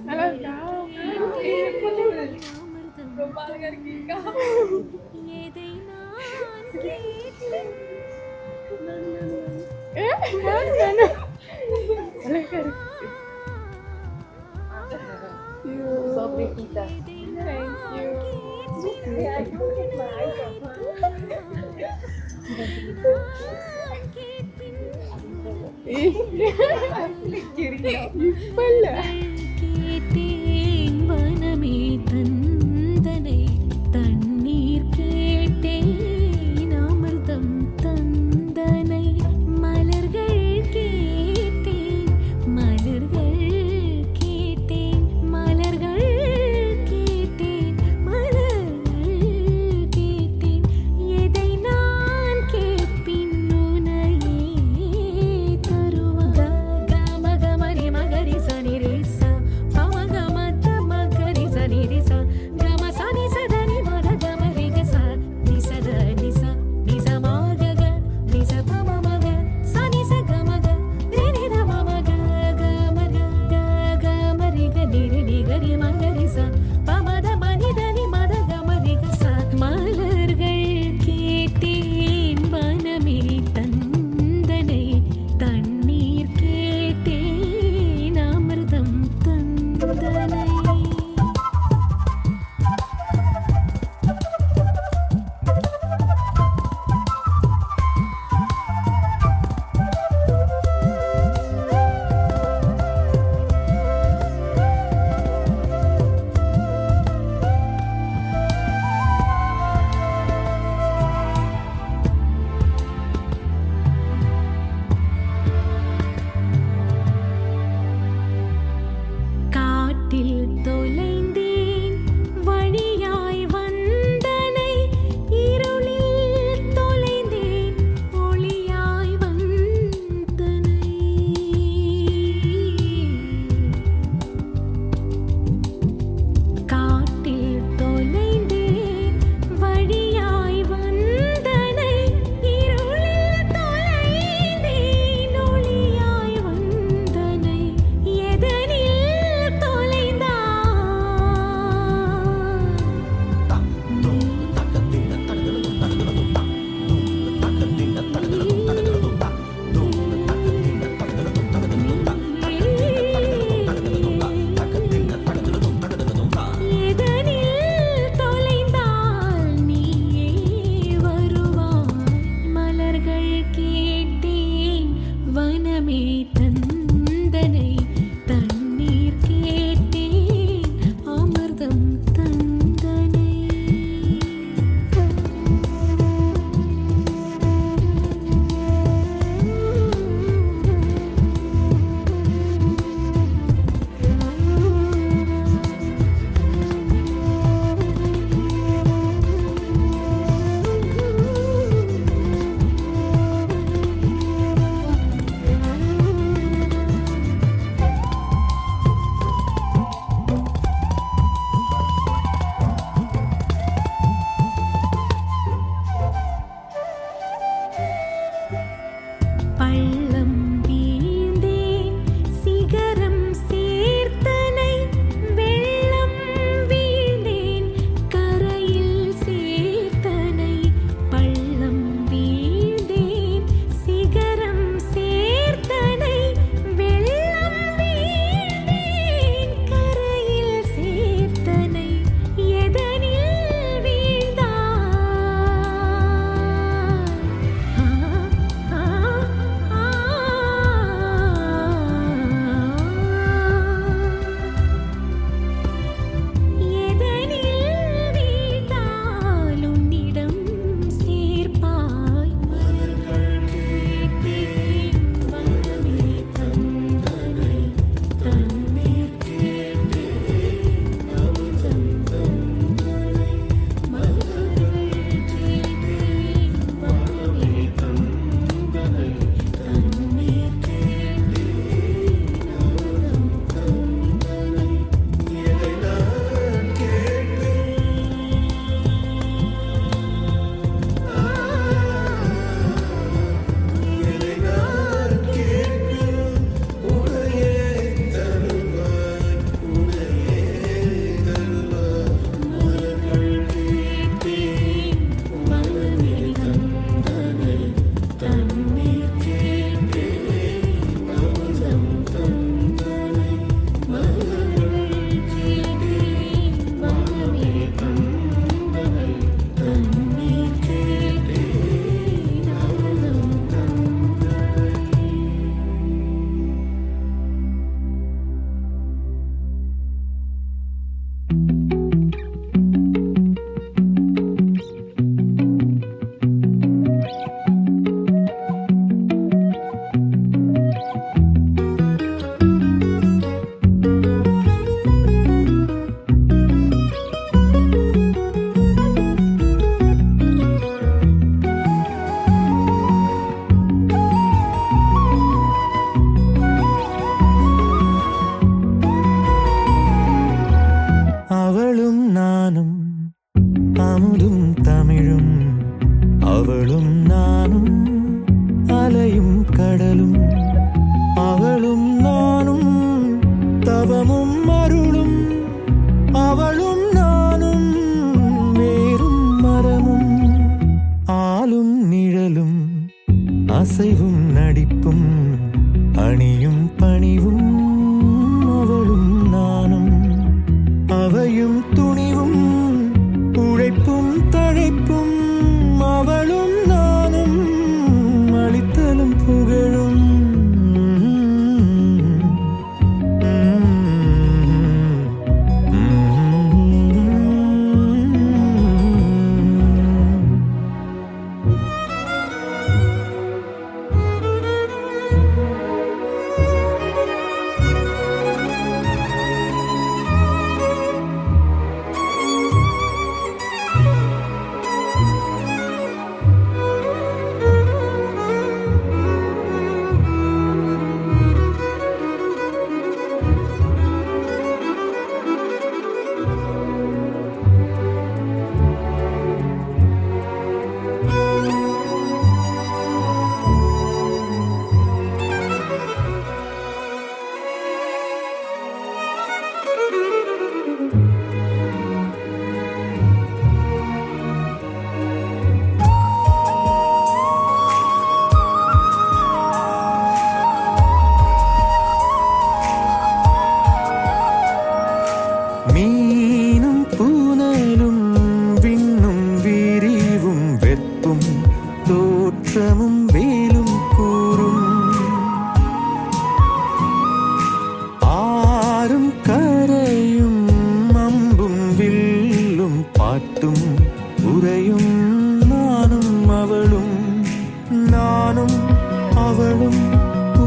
நல்லா இருக்கா? ரொம்ப அழகா இருக்கீங்க. எதை நான் கேட்டேன் ஏ, நானும். அழகா இருக்கு. ஐயோ. So pretty, sir. Thank you. Yeah, I don't get my eyes off her. இப்ப இல்ல. கேட்டேன் வனமே தந்தனை தண்ணீர் கேட்டேன் அமிர்தம் தந்தனை மலர்கள் கேட்டேன் மலர்கள் கேட்டேன் மலர்கள் கேட்டேன் மலர்கள் கேட்டேன் எதை நான் கேட்பின் உனையே தருவா கமகமரி மகரி சனிரேசா பமகமத மகரி சனிரிசா தவமும் அருளும் அவளும் நானும் வேறும் மரமும் ஆளும் நிழலும் அசைவும் நடிப்பும் அணியும் பணிவும் அவளும் நானும் அவையும் துணிவும் உழைப்பும் தழைப்பும் அவளும் நானும் அளித்தலும் புகழும் மீனும் பூனலும் விண்ணும் விரிவும் வெப்பும் தோற்றமும் வேலும் கூறும் ஆறும் கரையும் அம்பும் வில்லும் பாட்டும் உரையும் நானும் அவளும் நானும் அவளும்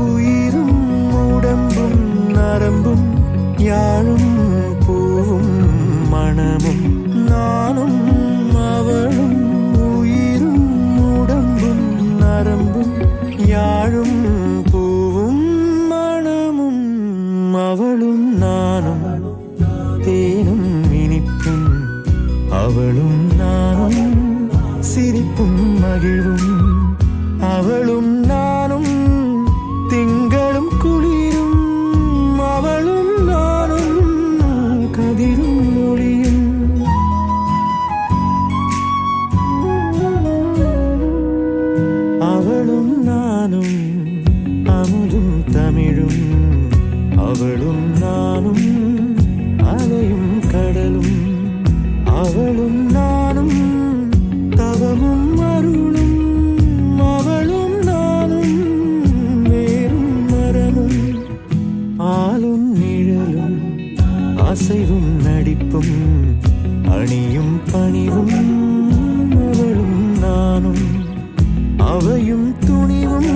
உயிரும் உடம்பும் நரம்பும் யாழும் பூவும் மணமும் நானும் அவளும் உயிரும் உடம்பும் நரம்பும் யாழும் பூவும் மணமும் அவளும் நானும் தேனும் இனிப்பும் அவளும் நானும் சிரிப்பும் மகிழ்வும் அவளும் நானும் திங்களும் குளிரும் அவளும் நானும் கதிரும் ஒளியும் அவளும் நானும் அமுதும் தமிழும் அவளும் நானும் அலையும் கடலும் அவளும் நானும் தவமும் அருளும் அவளும் நானும் வேறும் மரமும் ஆளும் நிழலும் அசைவும் நடிப்பும் அணியும் பணிவும் அவளும் நானும் அவையும் துணிவும்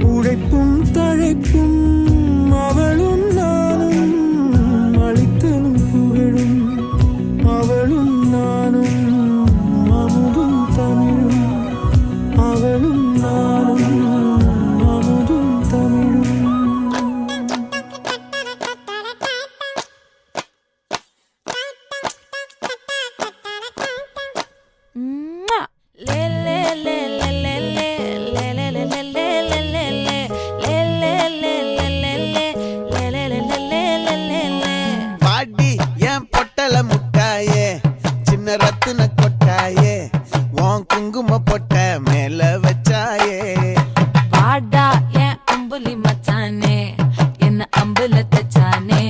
உழைப்பும் தழைப்பும் அவளும் நானும் அளித்தலும் புகழும் அவளும் நானும் அமுதும் தமிழும் அவளும் நானும் அமுதும் தமிழும் பாடி என் பொட்டல முட்டாயே சின்ன ரத்தின கொட்டாயே உன் குங்கும பொட்ட மேல வச்சாயே பாடா என் அம்புலி மச்சானே என்ன அம்புல தச்சானே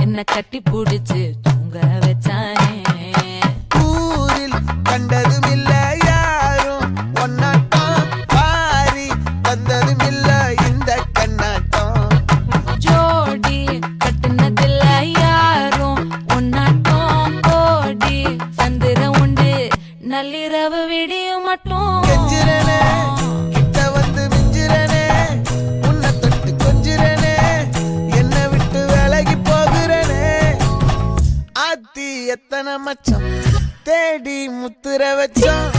என்ன கட்டி புடிச்சு தூங்க வச்சானே ஊரில் கண்டதும் இல்ல யாரும் ஒன்னாட்டம் பாரி வந்ததும் இல்ல இந்த கண்ணாட்டம் ஜோடி கட்டுனதில்ல யாரும் ஒன்னாட்டம் கோடி சந்திர உண்டு நள்ளிரவு விடியும் மட்டும் கெஞ்சிரனே கிட்ட வந்து மிஞ்சிரனே உன்னை தொட்டு கொஞ்சிரனே என்ன விட்டு விலகி போகிறனே ஆத்தி எத்தனை மச்சம் தேடி முத்துற வச்சோம்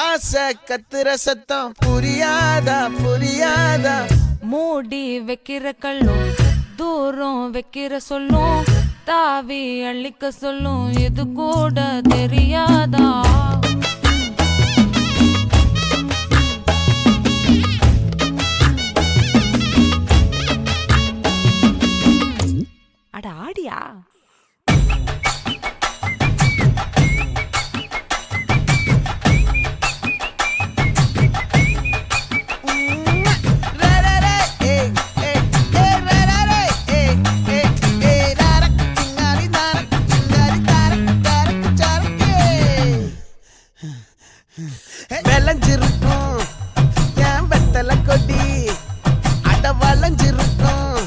ஆசை கத்துற சத்தம் புரியாதா புரியாதா மூடி வைக்கிற கள்ளும் தூரம் வைக்கிற சொல்லும் தாவி அள்ளிக்க சொல்லும் இது கூட தெரியாதா அட ஆடியா. விளைஞ்சிருக்கும் என் வெத்தலை கொடி அட வளைஞ்சிருக்கும்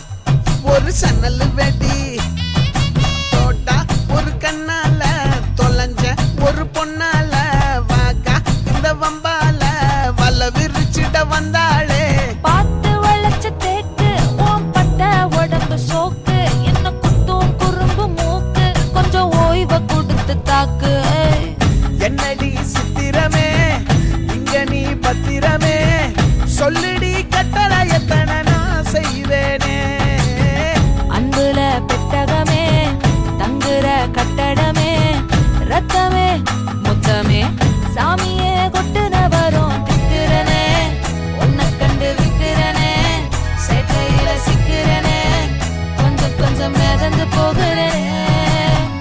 ஒரு சன்னல் வெடி தோட்டா ஒரு கண்ணால தொலைஞ்ச ஒரு பொண்ணால வாக்கா இந்த வம்பால வல்ல விரிச்சிட வந்தாளே. பார்த்து வளைச்ச தேக்கு ஓம் பட்ட உடம்பு சோக்கு என்ன குத்தும் குறும்பு மூக்கு கொஞ்சம் ஓய்வை கொடுத்து தாக்கு. என்னடி சித்திரமே இங்க நீ பத்திரமே சொல்லுடி கட்டளை எத்தனை நான் செய்வேனே. அன்புல பெட்டகமே தங்குற கட்டடமே ரத்தமே முத்தமே சாமியே கொட்டுன வரும் திக்கிறனே உன்னை கண்டு விக்கிறனே சேட்டையில சிக்கிறனே கொஞ்சம் கொஞ்சம் மிதந்து போகிறேன்.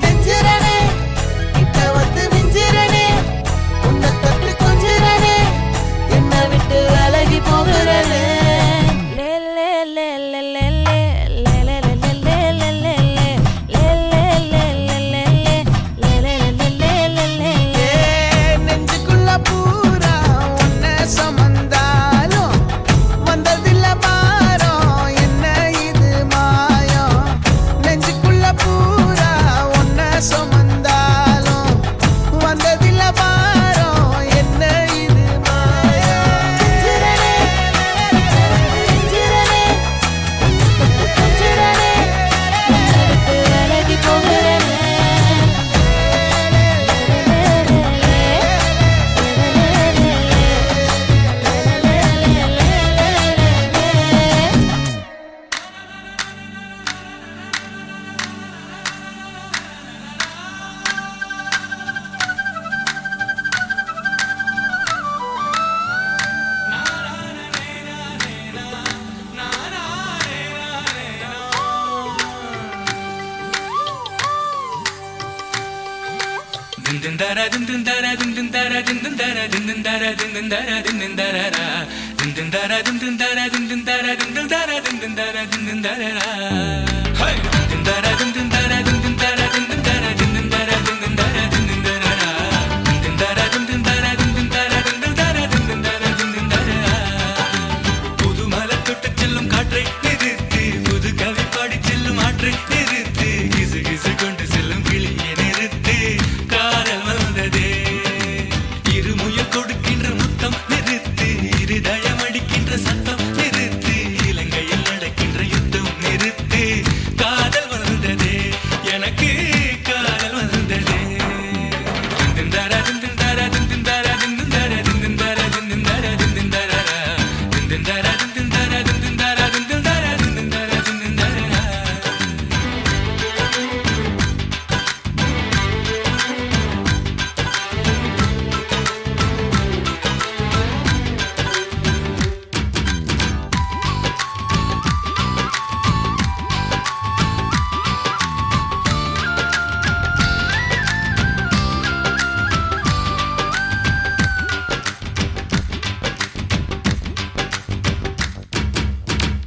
கெஞ்சிரனே கிட்ட வந்து மிஞ்சிரனே உன்னை தொட்டு கொஞ்சிரனே என்னை விட்டு விலகி போகிறனே. லே லே லே லே லே லே லே லே லே லே லே லே லே லே லே லே லே லே. நெஞ்சுக்குள்ள பூரா உன்னை சுமந்தாலும் வந்ததில்ல பாரம் என்ன இது மாயம். நெஞ்சுக்குள்ள பூரா உன்னை சுமந்தாலும் வந்ததில்ல பாரம் என்ன இது மாயம். சிரனே சிரனே சிரனே என்னை விட்டு விலகி போகிறனே. புதுமலை தொட்டு செல்லும் காற்றை நிறுத்து புது கவி பாடி செல்லும் ஆற்றை நிறுத்து கிசு கிசு கொண்டு செல்லும் கிளியை நிறுத்து காதல் வந்ததே. இருமுயல் கொடுக்கின்ற முத்தம் நிறுத்து இருதயம் அடிக்கின்ற சத்தம் நிறுத்து இலங்கையில் நடக்கின்ற யுத்தம் நிறுத்து காதல் வந்ததே எனக்கு காதல் வந்ததே. திந்திந்தாரா திந்திந்தாரா திந்திந்தாரா திந்திந்தாரா திந்திந்தாரா திந்திந்தாரா திந்திந்தாரா திந்திந்தாரா திந்திந்தாரா திந்திந்தாரா திந்திந்தாரா திந்திந்தாரா திந்திந்தாரா.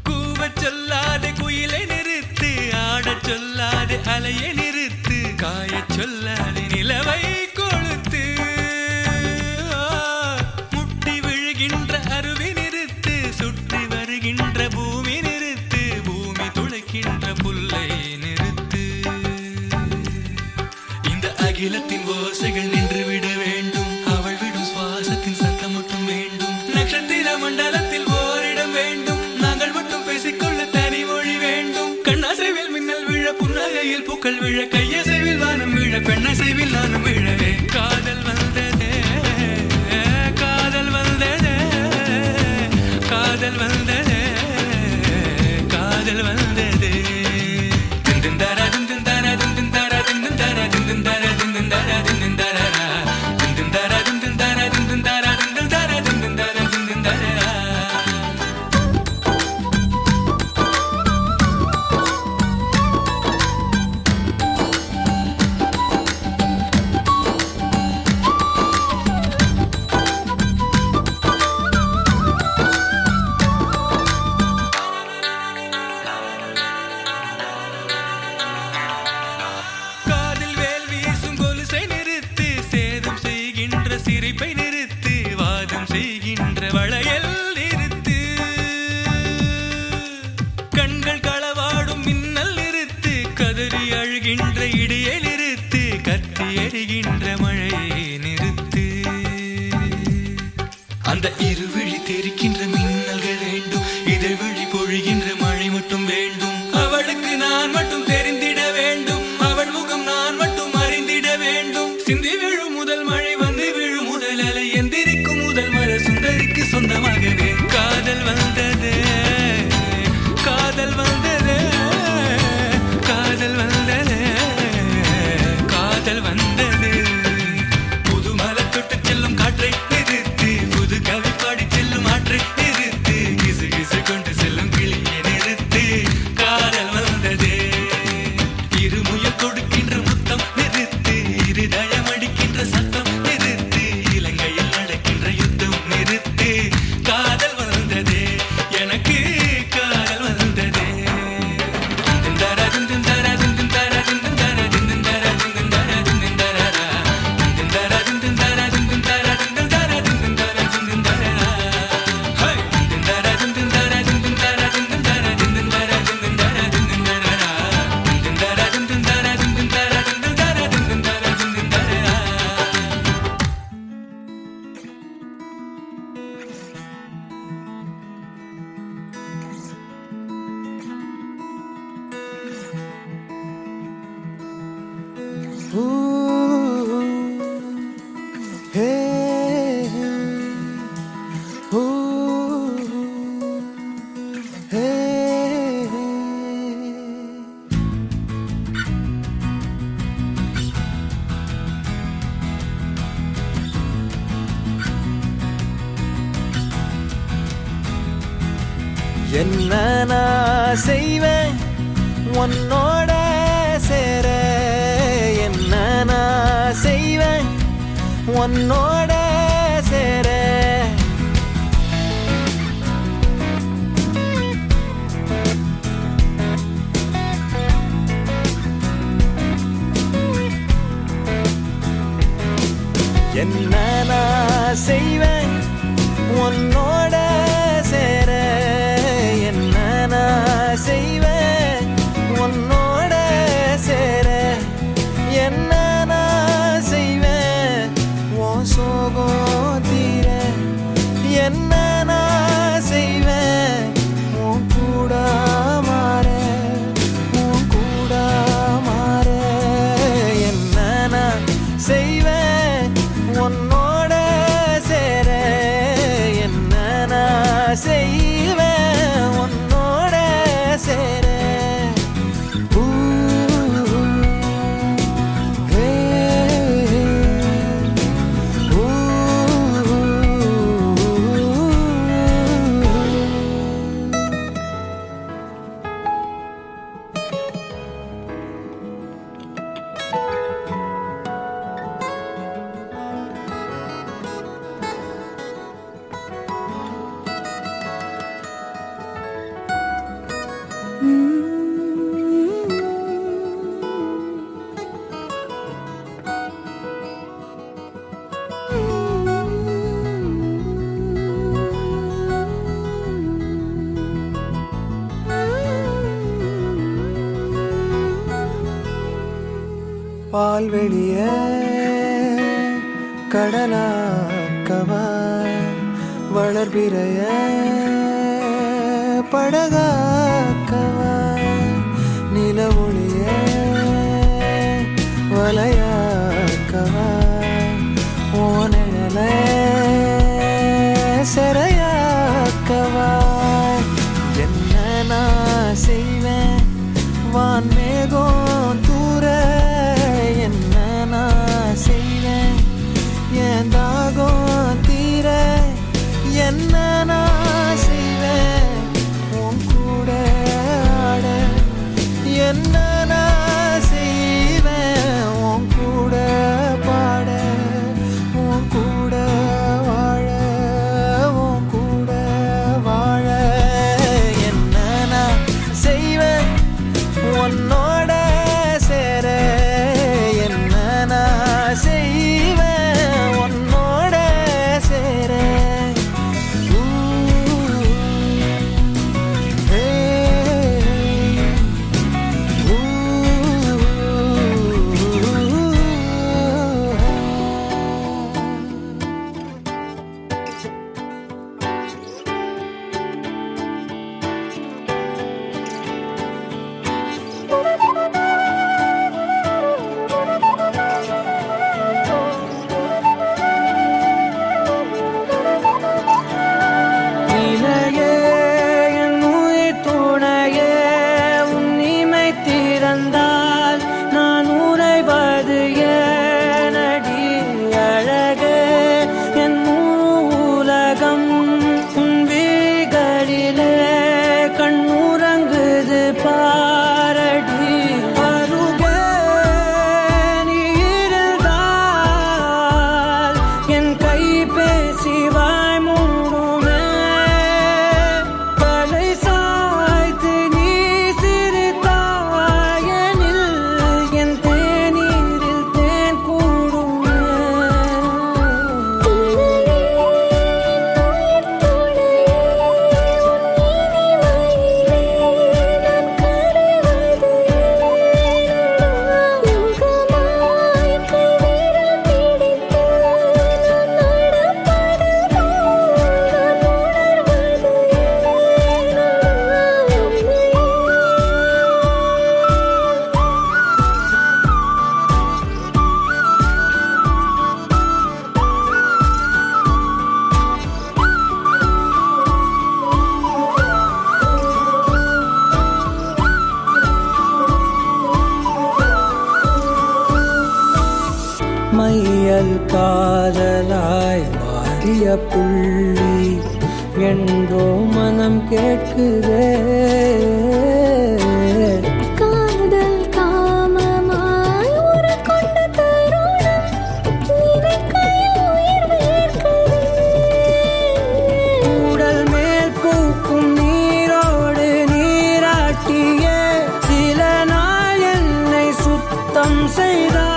கூவச் சொல்லாதே குயிலை நிறுத்து ஆடச் சொல்லாதே அலையை நிறுத்து காயச் சொல்லாதே நிலவை கொளுத்து முட்டி விழுகின்ற அருவி நிறுத்து சுற்றி வருகின்ற பூமி நிறுத்து பூமி துளைக்கின்ற புல்லை நிறுத்து. இந்த அகிலத்தின் ஓசைகள் நின்று விட வேண்டும் அவள் விடும் சுவாசத்தின் சத்தம் மட்டும் வேண்டும். நட்சத்திர மண்டலத்தில் ஓரிடம் வேண்டும் நாங்கள் மட்டும் பேசிக்கொள்ள தனி மொழி வேண்டும். கண்ணாசைவில் மின்னல் விழ புன்னகையில் பூக்கள் விழ கையசைவில் வானம் விழ பெண்ணசைவில் நானும் விழவே. காதல் வந்ததே காதல் வந்ததே காதல் வந்ததே காதல் வந்ததே. திந்திந்தாரா திந்திந்தாரா திந்திந்தாரா திந்திந்தாரா திந்திந்தாரா திந்திந்தாரா திந்திந்தாரா திந்திந்தாரா திந்திந்தாரா திந்திந்தாரா திந்திந்தாரா திந்திந்தாரா திந்திந்தாரா. சிரிப்பை நிறுத்து வாதம் செய்கின்ற வளையல் நிறுத்து கண்கள் களவாடும் மின்னல் நிறுத்து கதறி அழுகின்ற இடியை நிறுத்து கத்தி எறிகின்ற மழையை நிறுத்து அந்த இருவிழி தெரிக்கின்ற மின்னல்கள் வேண்டும் இதழ்விழி பொழிகின்ற மழை மட்டும் வேண்டும் அவளுக்கு நான் மட்டும் தெரிந்திட வேண்டும் அவள் முகம் நான் மட்டும் அறிந்திட வேண்டும் சிந்தி விழும் முதல் மழை வந்து விழும் முதல் அலை எந்திரிக்கும் முதல் மர சுந்தரிக்கு சொந்தமாகவே காதல் வந்தது காதல் வந்தது காதல் வந்தது காதல் வந்தது புது மலை தொட்டு செல்லும் காற்றை நிறுத்து புது கவி பாடி செல்லும் ஆற்றை நிறுத்து கிசு கிசு கொண்டு செல்லும் கிளியை நிறுத்து காதல் வந்தது இருமுயல் கொடுக்கின்ற முத்தம் நிறுத்து இருதயம் அடிக்கின்ற சத்தம் நிறுத்து இலங்கையில் நடக்கின்ற யுத்தம் நிறுத்து காதல் வந்தது எனக்கு காதல் வந்தது Ooh, hey, ooh, hey. என்ன நான் செய்வேன் உன்னோட சேர என்ன நான் செய்வேன் உன்னோட சேர என்ன நான் செய்வேன் உன்னோட சேர என்ன நான் செய்வேன் உன்னோட சேர என்ன நான் செய்வேன் உன் சோகம் தீர என்ன நான் செய்வேன் உன் கூட மாற உன் கூட மாற என்ன நான் செய்வேன் உன்னோட சேர என்ன நான் செய்வேன் உன்னோட சேர பால்வெளிய கடலாக்கவா வளர்பிறைய படகாக்கவா நில ஒளிய வலையாக்கவா ஓனல செறையாக்கவா என்ன நான் செய்வேன் வான்மேகம் தூர என்ன நான் செய்வேன் என் தாகம் தீர என்ன நான் செய்வேன் உன் கூட ஆட காதல் காதலாய் மாறிய புள்ளி என்றோ மனம் கேட்குதே. காதல் காமமாய் உருக்கொண்ட தருணம் நினைக்கையில் உயிர் வேர்க்குதே. உடல் மேல் பூக்கும் நீரோடு நீராட்டியே சில நாள் என்னை சுத்தம் செய்தார்.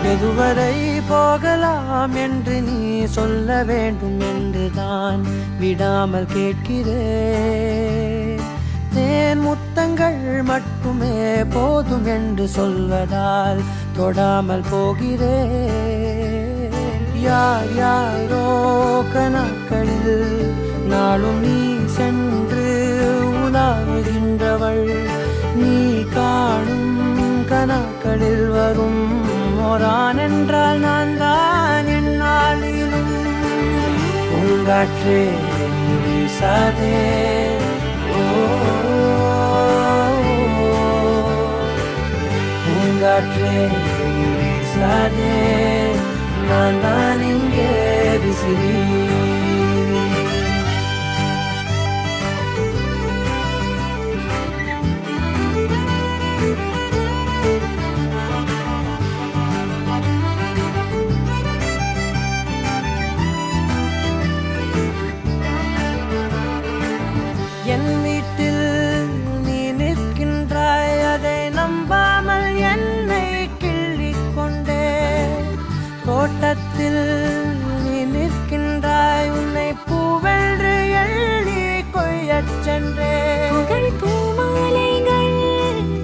எதுவரை போகலாம் என்று நீ சொல்ல வேண்டும் என்றுதான் விடாமல் கேட்கிறேன். தேன் முத்தங்கள் மட்டுமே போதும் என்று சொல்வதால் தொடாமல் போகிறேன். யார் யாரோ கணக்களில் நாளும் நீ சென்று உலாவுகின்றவள். நீ காணும் கணக்களில் வரும் ஓரான் என்றால் நான் தான் என்னாலும். பூங்காற்றே நீ வீசாதே, பூங்காற்றே நீ வீசாதே, நான் தான் இங்கே விசிறி. என் வீட்டில் நீ நிற்கின்றாய், அதை நம்பாமல் என்னை கிள்ளிக் கொண்டே. தோட்டத்தில் நீ நிற்கின்றாய், உன்னை பூவென்று எள்ளி கொய்யச் சென்றே. பூமாலைகள்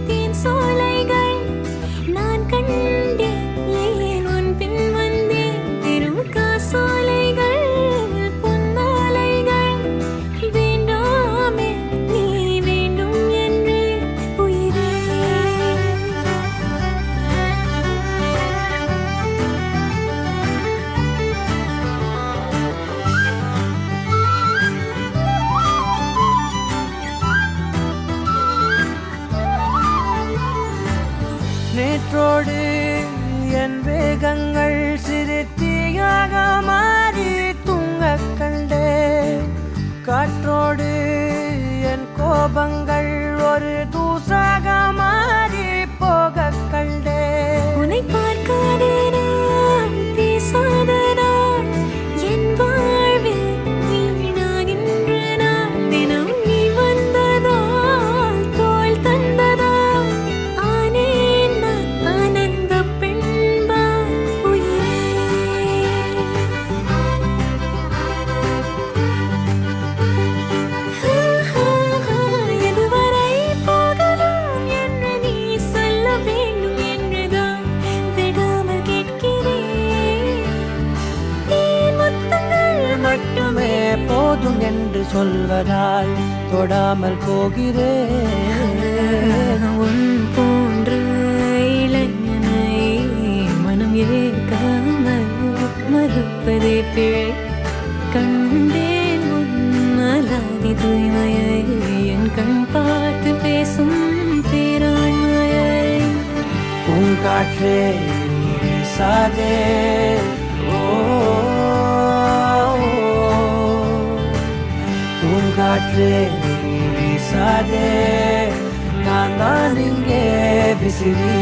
தேன் சோலைகள் நான் கண்டேன், ஏன் உன் பின் வந்தேன். பெரும் காசோலைகள் பொன்னாலைகள் வேண்டாமே நீ வேண்டும் என்று உயிரே. நேற்றோடு என் வேகங்கள் சிறு தீயாக மாறி தூங்கக் கண்டேன். காற்றோடு என் கோபங்கள் ஒரு தூசாக மாறி போகக் கண்டேன். உன்னை பார்க்காத நான், பேசாத நான், என் வாழ்வில் வீணாகின்ற நான். தினம் நீ வந்ததால், தோள் தந்ததால், ஆனந்தமே சொல்வதால் தொடாமல் போகிறேன். உன் போன்ற இளைஞனை மனம் ஏற்காமல் மறுப்பதே பிழை. கண்டேன் உன்மலாதி தூய்மையை, என் கண் பார்த்து பேசும் பேராண்மையை. பூங்காற்றே நீ வீசாதே, பூங்காற்றே நீ வீசாதே, நான் தான் இங்கே விசிறி.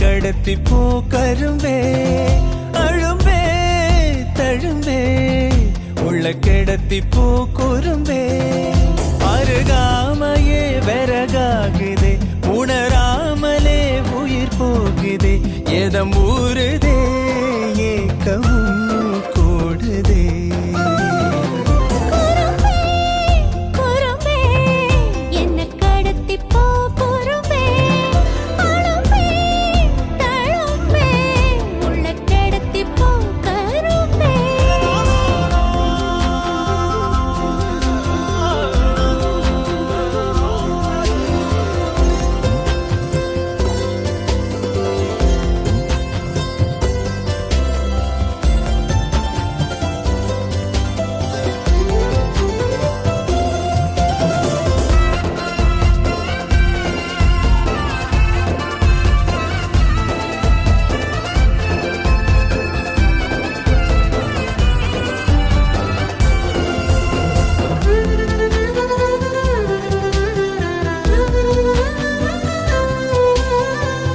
கடத்தி போ கரும்பே, அழும்பே தழும்பே, உள்ள கிடத்தி போ குறும்பே. அருகாமையே விறகாகுதே, உணராமலே உயிர் போகுதே, எதம் ஊறுதே ஏக்கவும் கூடுதே.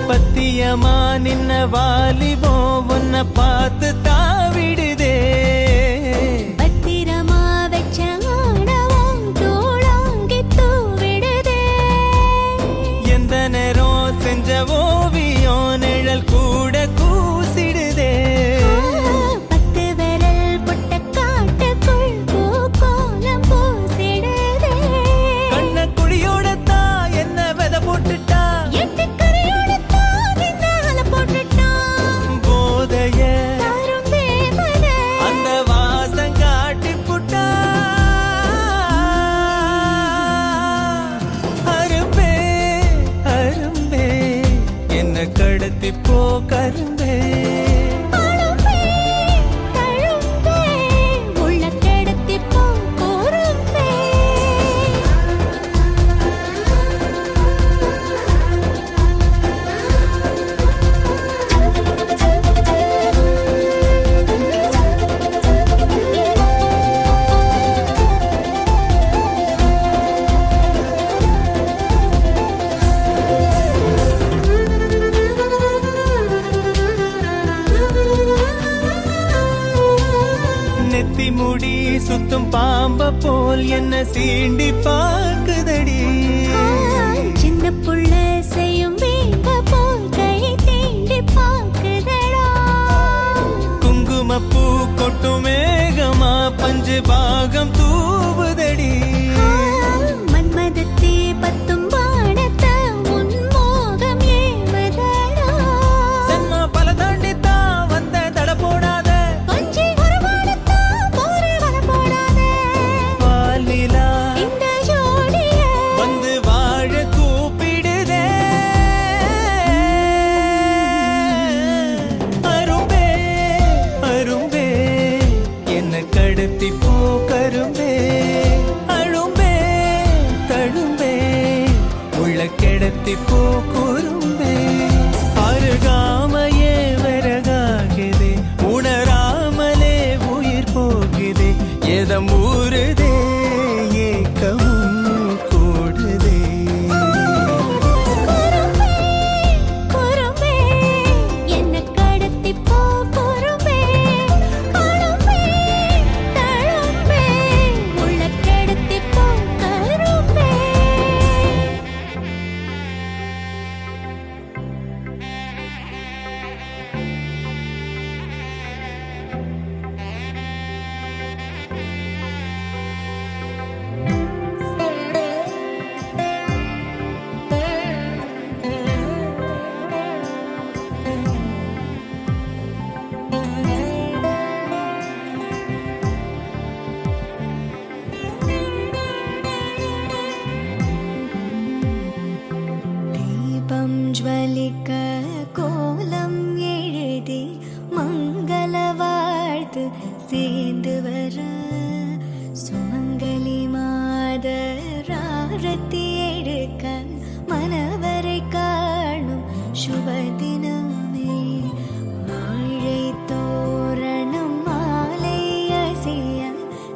பத்தியமா நின்ன வாலிபோ உன்னை பார்த்து தாவிடுதே. பத்திரமா வச்ச ஆணவம் தோளாங்கி தூவிடுதே. எந்த நேரம் செஞ்ச ஓவியம் நிழல் கூட கூசிடுதே. பத்து விரல் புட்ட காட்டுக்குள் பூக்கோலம் பூசிடுதே. கண்ண குழியோட தான் என்ன விதை போட்டுட்டா, அந்த வாசம் காட்டி புட்டா. அரும்பே அரும்பே என்ன கடத்தி போ கரும்பே. நெத்தி முடி சுத்தும் பாம்ப போல் என்ன சீண்டி பார்க்குதடி. சின்ன புள்ள செய்யும் வீங்க போல் கை தீண்டி பார்க்குதடா. குங்குமப்பூ கொட்டும் மேகமா பஞ்சு பாகம் தூவுதடி. மன்மதத்தே பத்தும் வானத்த உன்மோகம் ஏவதடா. சென்மா பல தாண்டித்தான் ஊறுதே ஏக்கமும் கூடுதே குறும்பே என்ன கடத்தி போ குறும்பே குறும்பே தழும்பே உள்ள கடத்தி போ கரும்பே தீபம் ஜ்வலிக்க கோலம் எழுதி மங்கள வாழ்த்து சேர்ந்து வர சுமங்கலி மாதராரத்தி எடுக்க மனவரை காணும் சுப தினமே வாழை தோரணம் மாலை அசைய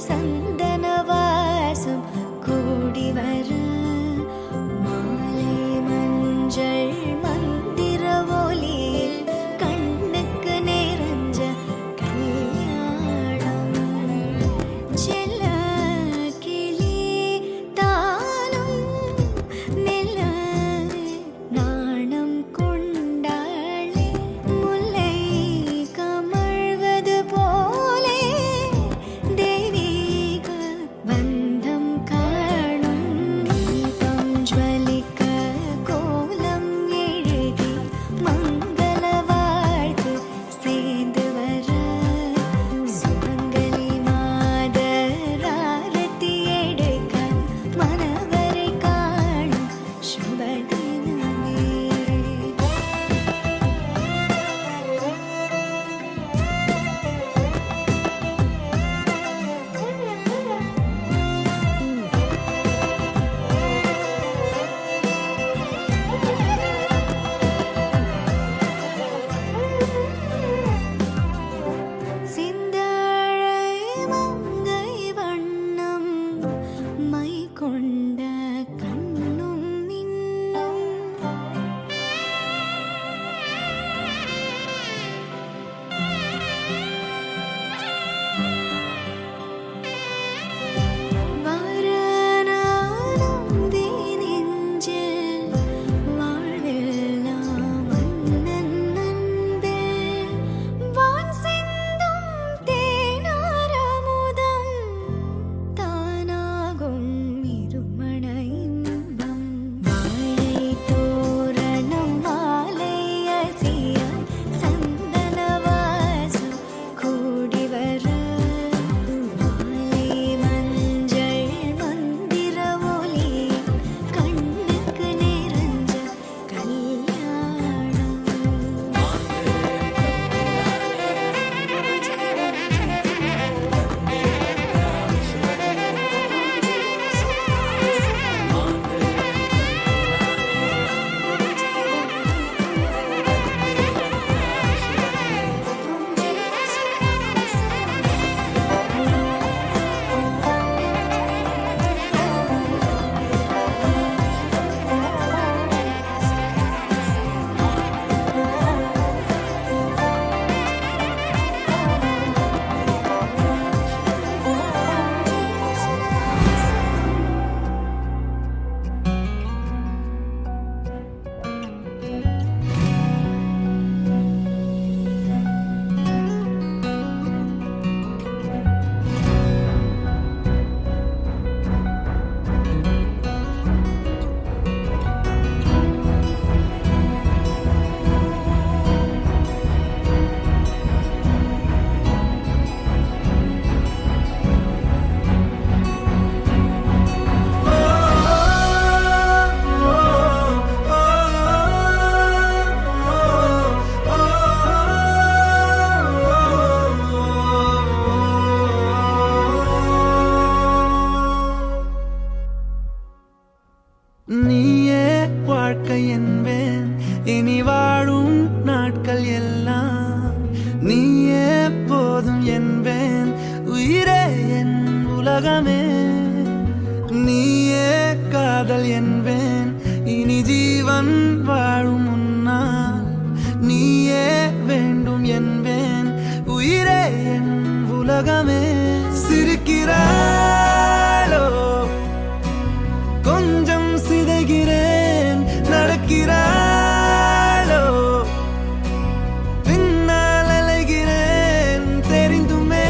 சந்தன வாசம் கூடி வர மாலை மஞ்சள் மந்திர ஒலியில் கண்ணுக்கு நிறைஞ்ச கல்யாணம் செல்ல கிளி தானும் நில நாணம் கொண்டா உலகமே நீயே காதல் என்பேன் இனி ஜீவன் வாழும் முன்னால் நீயே வேண்டும் என்பேன் உயிரே என் உலகமே சிரிக்கிறாளோ கொஞ்சம் சிதைகிறேன் நடக்கிறாளோ பின்னால் அலைகிறேன் தெரிந்துமே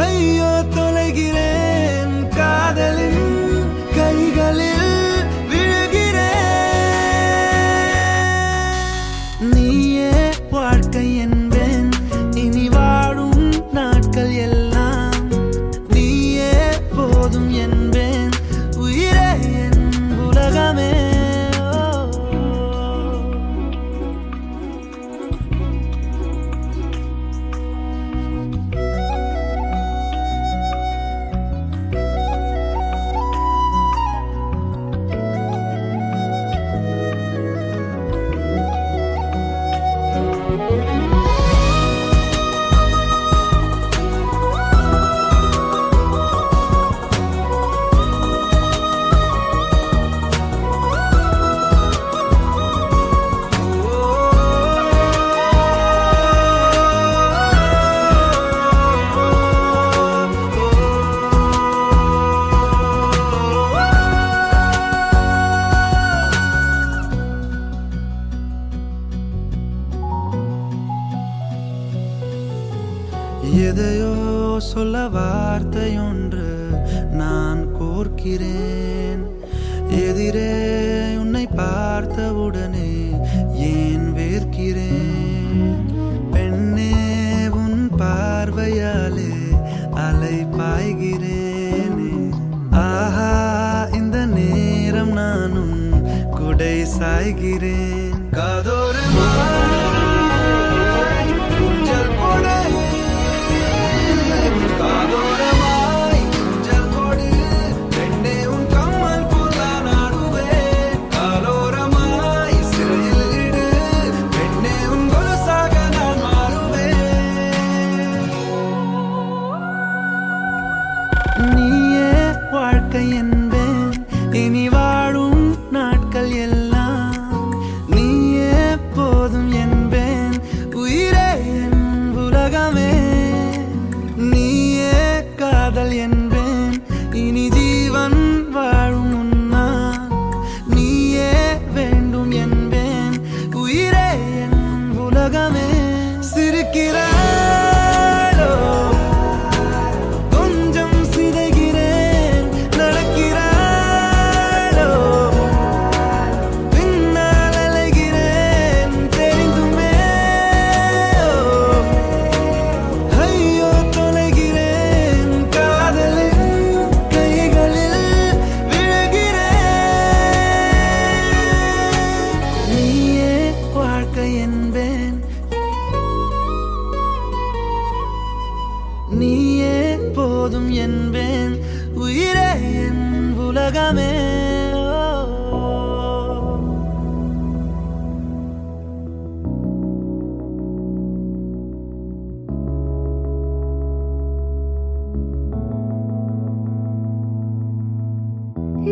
ஐயோ தொலைகிறேன் காதலின் கைகளில் விழுகிறேன் நீயே வாழ்க்கை என்பேன் இனி வாழும் நாட்கள் எல்லாம் நீயே போதும் என்பேன் உயிரே என் உலகமே எதையோ சொல்ல வார்த்தையொன்று நான் கோர்க்கிறேன் எதிரே உன்னை பார்த்தவுடனே ஏன் வேர்க்கிறேன் பெண்ணே உன் பார்வையாலே அலை பாய்கிறேனே ஆஹா இந்த நேரம் நானும் குடை சாய்கிறேன் காதோரமாய் ஊஞ்சல் போடு காதோரமாய் ஊஞ்சல் போடு பெண்ணே உன் கம்மல் போல நாடுவேன் காலோரமாய் சிறையில் இடு பெண்ணே உன் கொலுசாக நான் மாறுவேன் நீயே வாழ்க்கை என்பேன் இனி வாழும் நாட்கள் எல்லாம் நீயே போதும் என்பேன் உயிரே என் உலகமே நீயே காதல் என்பேன் இனி ஜீவன் வாழும் முன்னால் நீயே வேண்டும் என்பேன் உயிரே என் உலகமே சிரிக்கிறாளோ கொஞ்சம் சிதைகிறேன் நடக்கிறாளோ பின்னால் அலைகிறேன் தெரிந்துமே ஐயோ தொலைகிறேன் காதலின் கைகளில் விழுகிறேன் நீயே வாழ்க்கை என்பேன் நீயே போதும் என்பேன் உயிரே என் உலகமே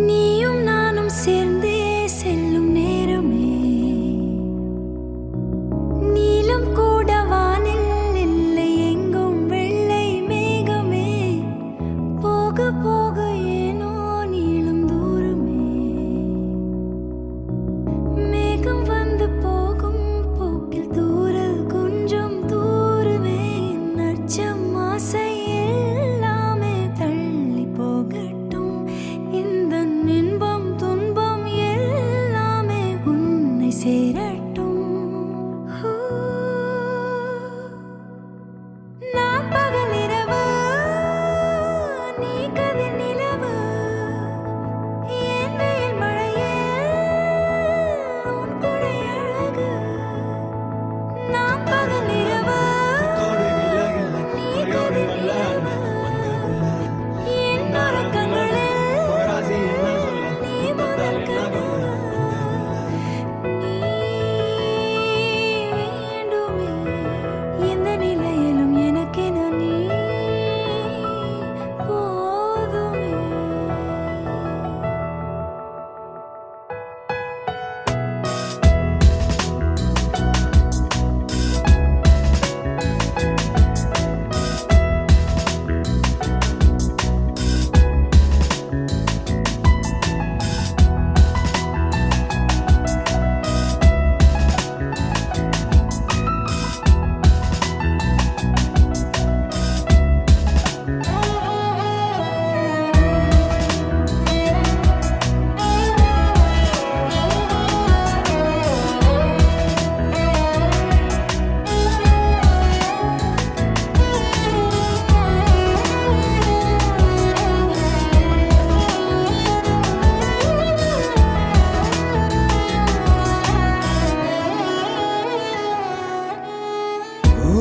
நீயும் நானும் சேர்ந்தே செல்லும் நேரமே நீலம் கூட வானில் இல்லை எங்கும் வெள்ளை மேகமே போக போக ஏனோ நீளும் தூரமே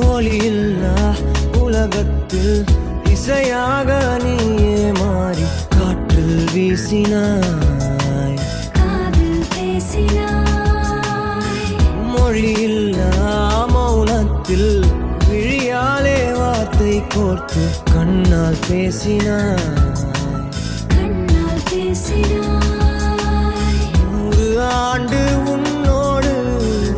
ஒளியில்லா உலகத்தில் இசையாக நீயே மாறி காற்றில் வீசினாய், காதில் பேசினாய், மொழியில்லா மௌனத்தில் விழியாலே வார்த்தை கோர்த்து கண்ணால் பேசினாய், கண்ணால் பேசினாய். 100 ஆண்டு உன்னோடு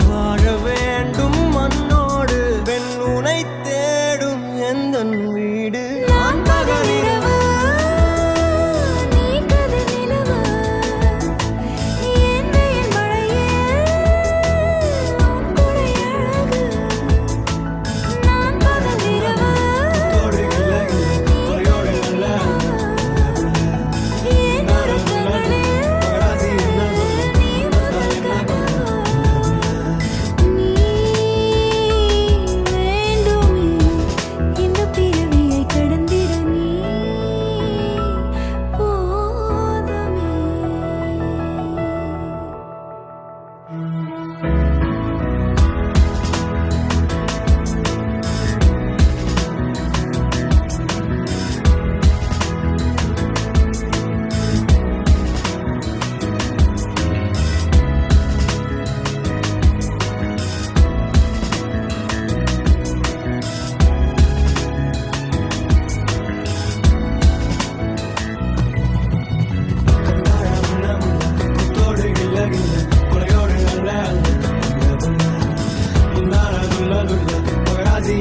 வாழ வேண்டும் மண்ணோடு, பெண் உனை தேடும் எந்தன் வீடு. நான் பகலிரவு நீ கதிர் நிலவு, என் வெயில் மழையில் உன் குடை அழகு. நான் பகலிரவு என் உறக்கங்களில் நீ முதல் கனவு. நீ வேண்டுமே இந்த பிறவியை கடந்திட நீ போதுமே.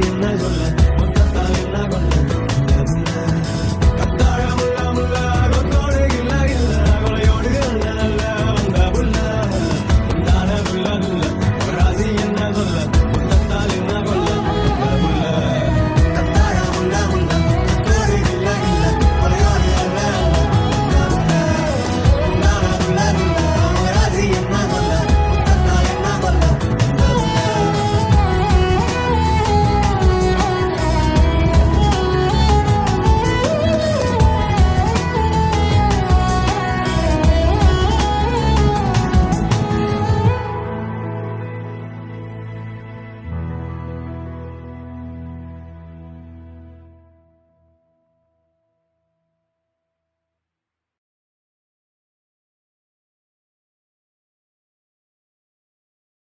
என்ன சொல்ல